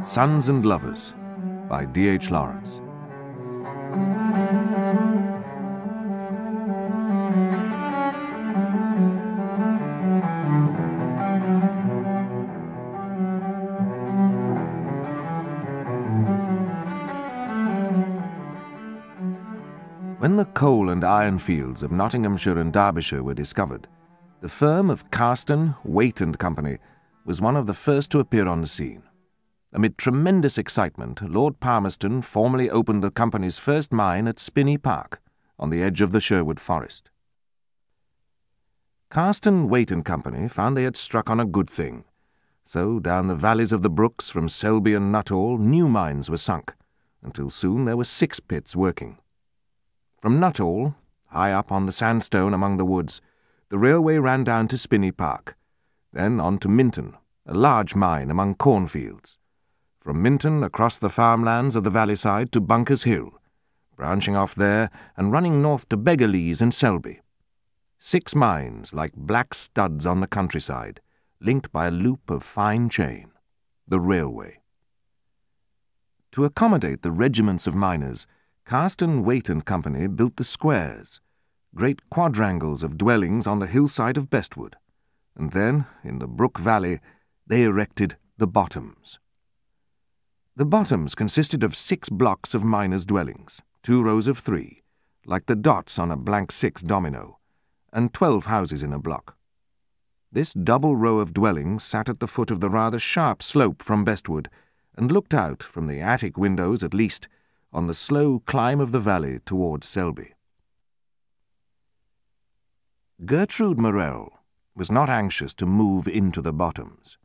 Sons and Lovers by D.H. Lawrence. When the coal and iron fields of Nottinghamshire and Derbyshire were discovered, the firm of Carston, Waite and Company was one of the first to appear on the scene. Amid tremendous excitement, Lord Palmerston formally opened the company's first mine at Spinney Park, on the edge of the Sherwood Forest. Carston, Waite and Company found they had struck on a good thing, so down the valleys of the brooks from Selby and Nuttall new mines were sunk, until soon there were 6 pits working. From Nuttall, high up on the sandstone among the woods, the railway ran down to Spinney Park, then on to Minton, a large mine among cornfields. From Minton across the farmlands of the valley side to Bunker's Hill, branching off there and running north to Beggarleys and Selby. 6 mines like black studs on the countryside, linked by a loop of fine chain, the railway. To accommodate the regiments of miners, Carston, Waite and Company built the squares, great quadrangles of dwellings on the hillside of Bestwood, and then, in the Brook Valley, they erected the bottoms. The bottoms consisted of 6 blocks of miners' dwellings, 2 rows of 3, like the dots on a blank 6 domino, and 12 houses in a block. This double row of dwellings sat at the foot of the rather sharp slope from Bestwood, and looked out, from the attic windows at least, on the slow climb of the valley towards Selby. Gertrude Morrell was not anxious to move into the bottoms,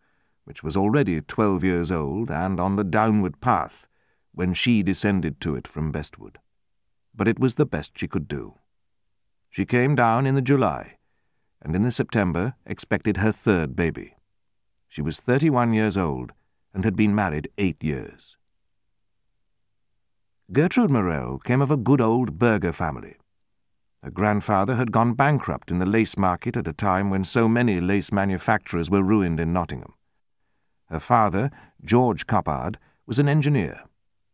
which was already 12 years old and on the downward path when she descended to it from Bestwood. But it was the best she could do. She came down in the July, and in the September expected her 3rd baby. She was 31 years old and had been married 8 years. Gertrude Morrell came of a good old burgher family. Her grandfather had gone bankrupt in the lace market at a time when so many lace manufacturers were ruined in Nottingham. Her father, George Coppard, was an engineer,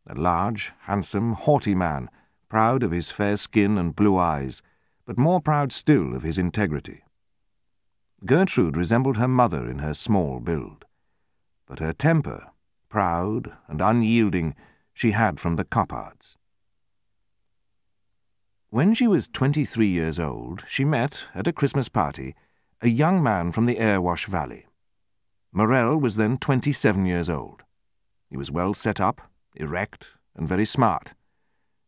a large, handsome, haughty man, proud of his fair skin and blue eyes, but more proud still of his integrity. Gertrude resembled her mother in her small build, but her temper, proud and unyielding, she had from the Coppards. When she was 23 years old, she met, at a Christmas party, a young man from the Airwash Valley. Morrell was then 27 years old. He was well set up, erect, and very smart.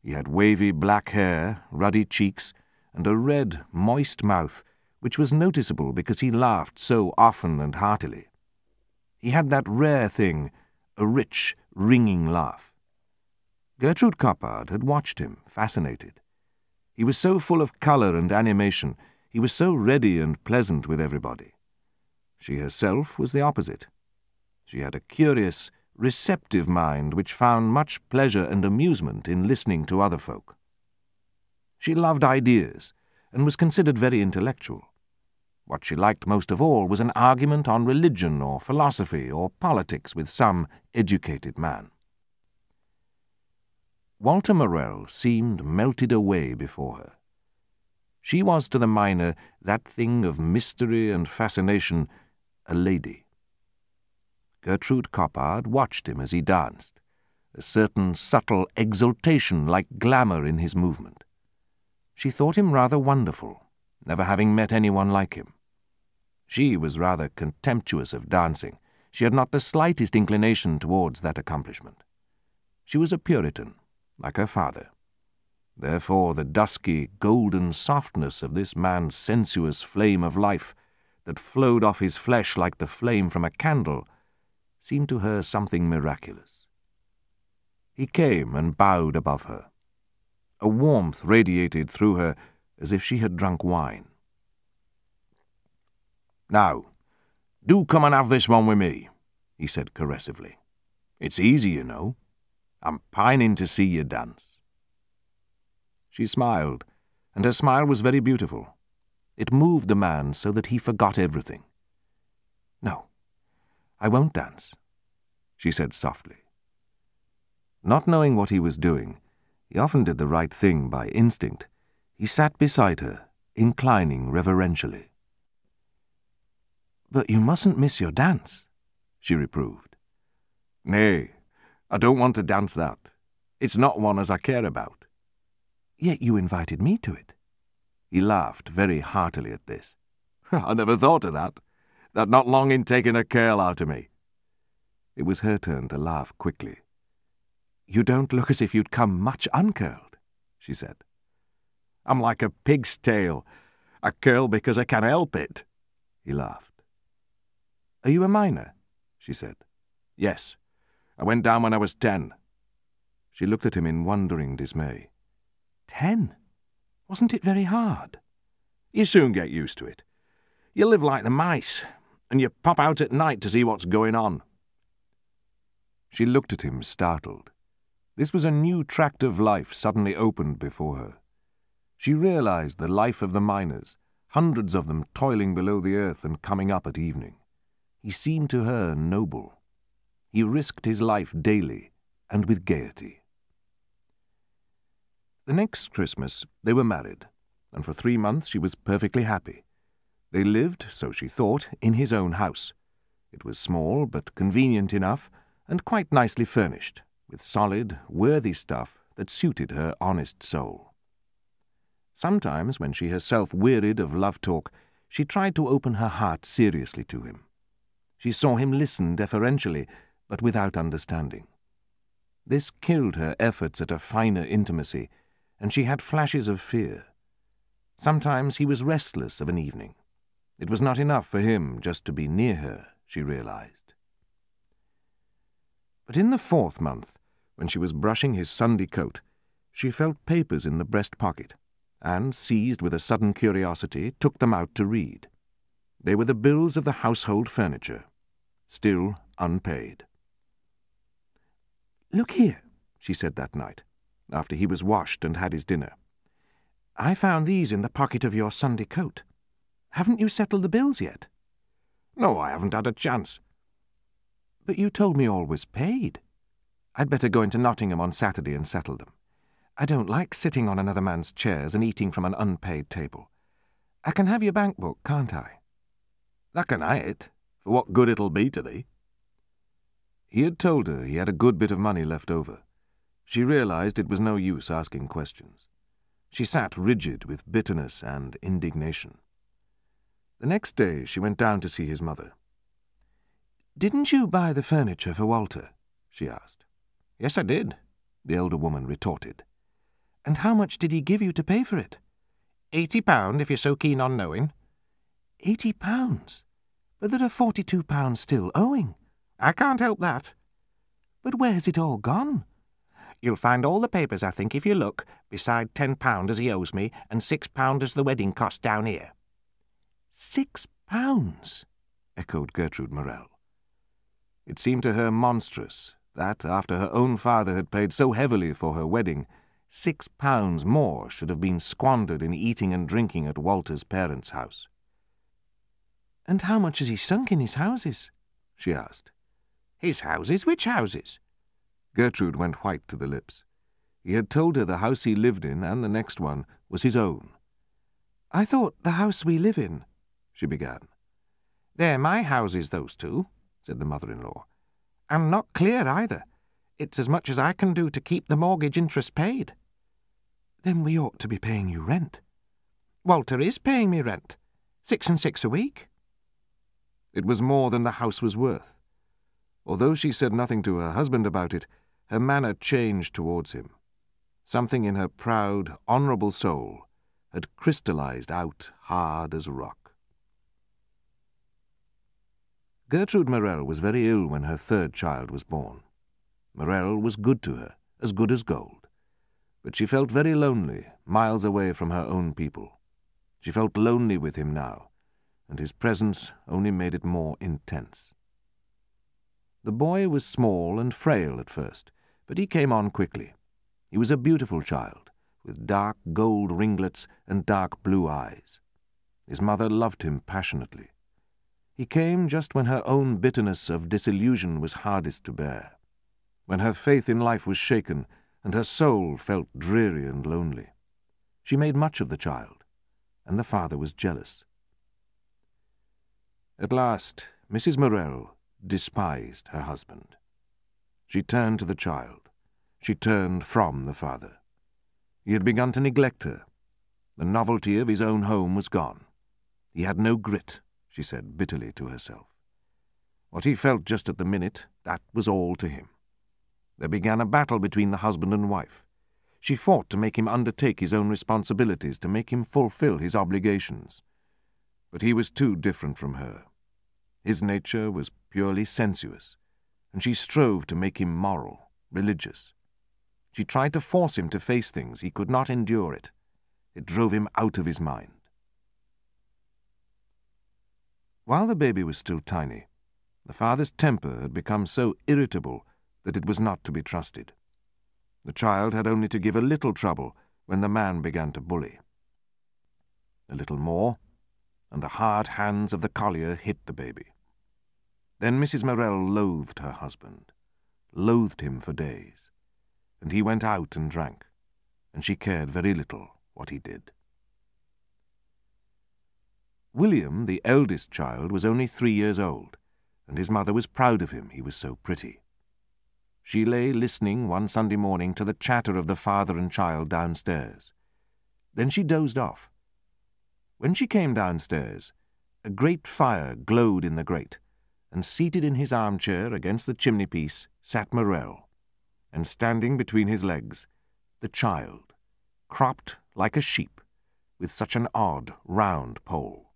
He had wavy black hair, ruddy cheeks, and a red, moist mouth, which was noticeable because he laughed so often and heartily. He had that rare thing, a rich, ringing laugh. Gertrude Coppard had watched him, fascinated. He was so full of colour and animation, he was so ready and pleasant with everybody. She herself was the opposite. She had a curious, receptive mind which found much pleasure and amusement in listening to other folk. She loved ideas, and was considered very intellectual. What she liked most of all was an argument on religion or philosophy or politics with some educated man. Walter Morrell seemed melted away before her. She was to the miner that thing of mystery and fascination, a lady. Gertrude Coppard watched him as he danced, a certain subtle exultation like glamour in his movement. She thought him rather wonderful, never having met anyone like him. She was rather contemptuous of dancing. She had not the slightest inclination towards that accomplishment. She was a Puritan, like her father. Therefore the dusky, golden softness of this man's sensuous flame of life, that flowed off his flesh like the flame from a candle, seemed to her something miraculous. He came and bowed above her. A warmth radiated through her as if she had drunk wine. "Now, do come and have this one with me," he said caressively. "It's easy, you know. I'm pining to see you dance." She smiled, and her smile was very beautiful. It moved the man so that he forgot everything. "No, I won't dance," she said softly. Not knowing what he was doing, he often did the right thing by instinct. He sat beside her, inclining reverentially. "But you mustn't miss your dance," she reproved. "Nay, I don't want to dance that. It's not one as I care about." "Yet you invited me to it." He laughed very heartily at this. "I never thought of that. That not long in taking a curl out of me." It was her turn to laugh quickly. "You don't look as if you'd come much uncurled," she said. "I'm like a pig's tail. I curl because I can't help it." He laughed. "Are you a miner?" she said. "Yes. I went down when I was 10. She looked at him in wondering dismay. 10? Wasn't it very hard?" "You soon get used to it. You live like the mice, and you pop out at night to see what's going on." She looked at him, startled. This was a new tract of life suddenly opened before her. She realized the life of the miners, hundreds of them toiling below the earth and coming up at evening. He seemed to her noble. He risked his life daily, and with gaiety. The next Christmas they were married, and for 3 months she was perfectly happy. They lived, so she thought, in his own house. It was small, but convenient enough, and quite nicely furnished, with solid, worthy stuff that suited her honest soul. Sometimes, when she herself wearied of love talk, she tried to open her heart seriously to him. She saw him listen deferentially, but without understanding. This killed her efforts at a finer intimacy, and she had flashes of fear. Sometimes he was restless of an evening. It was not enough for him just to be near her, she realized. But in the 4th month, when she was brushing his Sunday coat, she felt papers in the breast pocket, and, seized with a sudden curiosity, took them out to read. They were the bills of the household furniture, still unpaid. "Look here," she said that night, after he was washed and had his dinner. "I found these in the pocket of your Sunday coat. Haven't you settled the bills yet?" "No, I haven't had a chance." "But you told me all was paid. I'd better go into Nottingham on Saturday and settle them. I don't like sitting on another man's chairs and eating from an unpaid table. I can have your bank book, can't I?" "That can I it, for what good it'll be to thee." He had told her he had a good bit of money left over. She realized it was no use asking questions. She sat rigid with bitterness and indignation. The next day she went down to see his mother. "Didn't you buy the furniture for Walter?" she asked. "Yes, I did," the elder woman retorted. "And how much did he give you to pay for it?" £80, if you're so keen on knowing." £80? But there are £42 still owing." "I can't help that." "But where's it all gone?" "You'll find all the papers, I think, if you look, beside £10 as he owes me, and £6 as the wedding cost down here." £6? echoed Gertrude Morrell. It seemed to her monstrous that, after her own father had paid so heavily for her wedding, £6 more should have been squandered in eating and drinking at Walter's parents' house. "And how much has he sunk in his houses?" she asked. "His houses? Which houses?" Gertrude went white to the lips. He had told her the house he lived in, and the next one, was his own. "I thought the house we live in," she began. "They're my houses, those two," said the mother-in-law. "And not clear either. It's as much as I can do to keep the mortgage interest paid." "Then we ought to be paying you rent." "Walter is paying me rent. 6 and 6 a week." It was more than the house was worth. Although she said nothing to her husband about it, her manner changed towards him. Something in her proud, honourable soul had crystallized out hard as rock. Gertrude Morrell was very ill when her 3rd child was born. Morrell was good to her, as good as gold. But she felt very lonely, miles away from her own people. She felt lonely with him now, and his presence only made it more intense. The boy was small and frail at first, but he came on quickly. He was a beautiful child, with dark gold ringlets and dark blue eyes. His mother loved him passionately. He came just when her own bitterness of disillusion was hardest to bear. when her faith in life was shaken and her soul felt dreary and lonely. She made much of the child, and the father was jealous. At last, Mrs. Morell despised her husband. She turned to the child. She turned from the father. He had begun to neglect her. The novelty of his own home was gone. He had no grit, she said bitterly to herself. What he felt just at the minute, that was all to him. There began a battle between the husband and wife. She fought to make him undertake his own responsibilities, to make him fulfill his obligations. But he was too different from her. His nature was purely sensuous, and she strove to make him moral, religious. She tried to force him to face things. He could not endure it. It drove him out of his mind. While the baby was still tiny, the father's temper had become so irritable that it was not to be trusted. The child had only to give a little trouble when the man began to bully. A little more, and the hard hands of the collier hit the baby. Then Mrs. Morell loathed her husband, loathed him for days, and he went out and drank, and she cared very little what he did. William, the eldest child, was only 3 years old, and his mother was proud of him, he was so pretty. She lay listening one Sunday morning to the chatter of the father and child downstairs. Then she dozed off. When she came downstairs, a great fire glowed in the grate, and seated in his armchair against the chimney-piece sat Morell, and standing between his legs, the child, cropped like a sheep, with such an odd, round poll.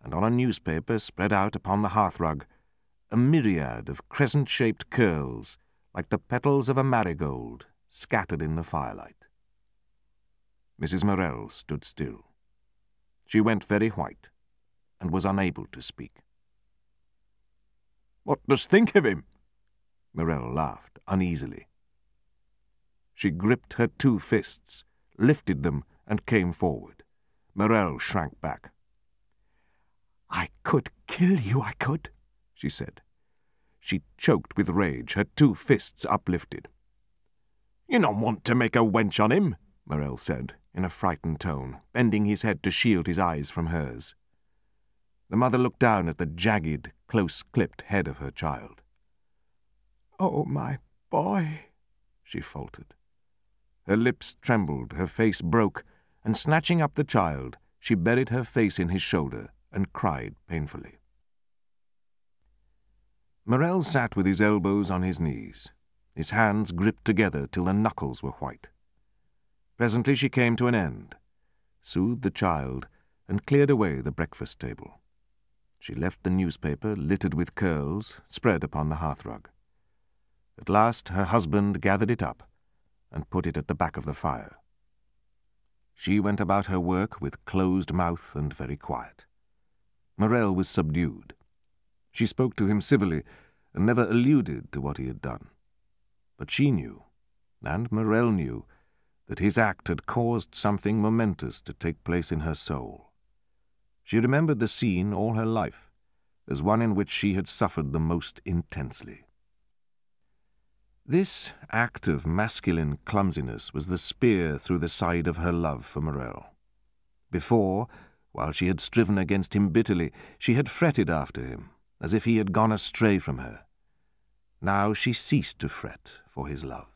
And on a newspaper spread out upon the hearthrug, a myriad of crescent-shaped curls, like the petals of a marigold, scattered in the firelight. Mrs. Morell stood still. She went very white, and was unable to speak. "What dost think of him?" Morell laughed uneasily. She gripped her 2 fists, lifted them, and came forward. Morell shrank back. "I could kill you, I could," she said. She choked with rage, her 2 fists uplifted. "You don't want to make a wench on him," Morell said, in a frightened tone, bending his head to shield his eyes from hers. The mother looked down at the jagged, close-clipped head of her child. "Oh, my boy," she faltered. Her lips trembled, her face broke, and snatching up the child, she buried her face in his shoulder and cried painfully. Morell sat with his elbows on his knees, his hands gripped together till the knuckles were white. Presently she came to an end, soothed the child, and cleared away the breakfast table. She left the newspaper, littered with curls, spread upon the hearthrug. At last her husband gathered it up and put it at the back of the fire. She went about her work with closed mouth and very quiet. Morell was subdued. She spoke to him civilly and never alluded to what he had done. But she knew, and Morell knew, that his act had caused something momentous to take place in her soul. She remembered the scene all her life as one in which she had suffered the most intensely. This act of masculine clumsiness was the spear through the side of her love for Morell. Before, while she had striven against him bitterly, she had fretted after him, as if he had gone astray from her. Now she ceased to fret for his love.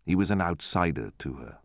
He was an outsider to her.